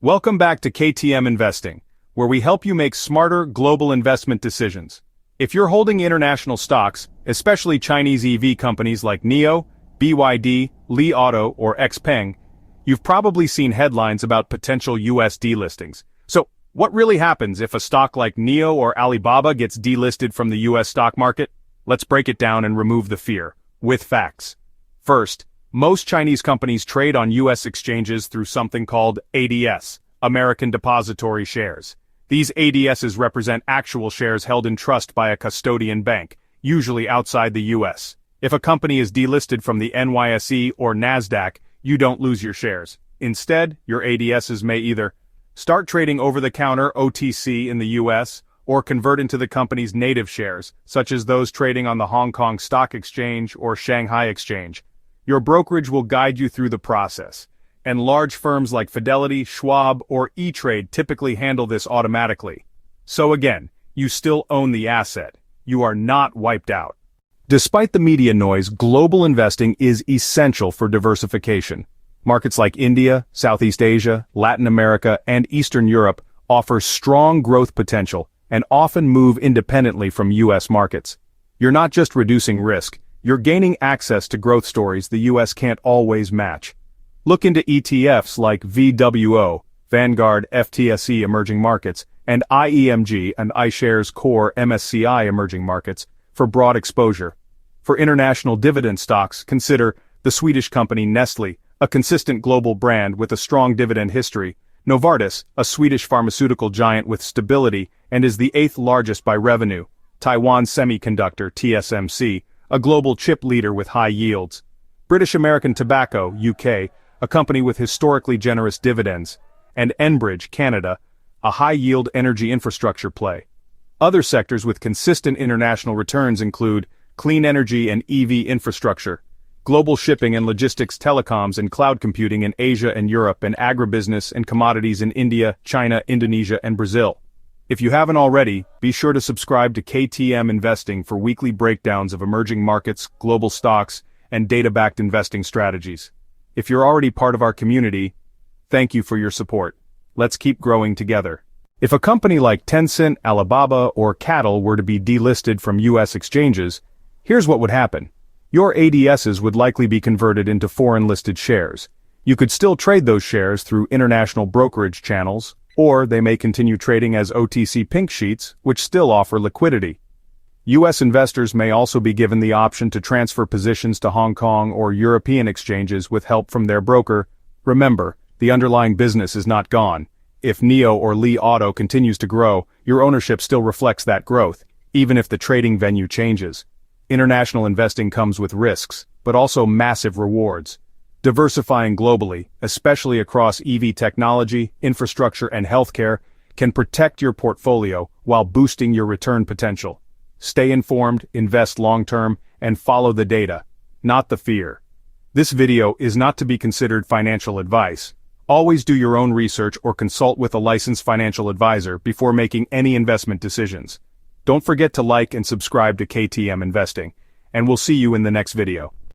Welcome back to KTM Investing, where we help you make smarter global investment decisions. If you're holding international stocks, especially Chinese EV companies like NIO, BYD, Li Auto, or XPeng, you've probably seen headlines about potential U.S. delistings. So, what really happens if a stock like NIO or Alibaba gets delisted from the U.S. stock market? Let's break it down and remove the fear, with facts. First, most Chinese companies trade on U.S. exchanges through something called ADS, American Depository Shares. These ADSs represent actual shares held in trust by a custodian bank, usually outside the U.S. If a company is delisted from the NYSE or NASDAQ, you don't lose your shares. Instead, your ADSs may either start trading over-the-counter OTC in the U.S., or convert into the company's native shares, such as those trading on the Hong Kong Stock Exchange or Shanghai Exchange. Your brokerage will guide you through the process, and large firms like Fidelity, Schwab, or E-Trade typically handle this automatically. So again, you still own the asset. You are not wiped out. Despite the media noise, global investing is essential for diversification. Markets like India, Southeast Asia, Latin America, and Eastern Europe offer strong growth potential and often move independently from U.S. markets. You're not just reducing risk, you're gaining access to growth stories the U.S. can't always match. Look into ETFs like VWO, Vanguard FTSE Emerging Markets, and IEMG and iShares Core MSCI Emerging Markets for broad exposure. For international dividend stocks, consider the Swedish company Nestlé, a consistent global brand with a strong dividend history, Novartis, a Swedish pharmaceutical giant with stability and is the 8th largest by revenue, Taiwan Semiconductor TSMC, a global chip leader with high yields, British American Tobacco, UK, a company with historically generous dividends, and Enbridge, Canada, a high-yield energy infrastructure play. Other sectors with consistent international returns include clean energy and EV infrastructure, global shipping and logistics, telecoms and cloud computing in Asia and Europe, and agribusiness and commodities in India, China, Indonesia, and Brazil. If you haven't already, be sure to subscribe to KTM Investing for weekly breakdowns of emerging markets, global stocks, and data-backed investing strategies. If you're already part of our community, thank you for your support. Let's keep growing together. If a company like Tencent, Alibaba, or Cattle were to be delisted from U.S. exchanges, here's what would happen. Your ADSs would likely be converted into foreign-listed shares. You could still trade those shares through international brokerage channels, or they may continue trading as OTC pink sheets, which still offer liquidity. U.S. investors may also be given the option to transfer positions to Hong Kong or European exchanges with help from their broker. Remember, the underlying business is not gone. If NIO or Li Auto continues to grow, your ownership still reflects that growth, even if the trading venue changes. International investing comes with risks, but also massive rewards. Diversifying globally, especially across EV technology, infrastructure, and healthcare, can protect your portfolio while boosting your return potential. Stay informed, invest long-term, and follow the data, not the fear. This video is not to be considered financial advice. Always do your own research or consult with a licensed financial advisor before making any investment decisions. Don't forget to like and subscribe to KTM Investing, and we'll see you in the next video.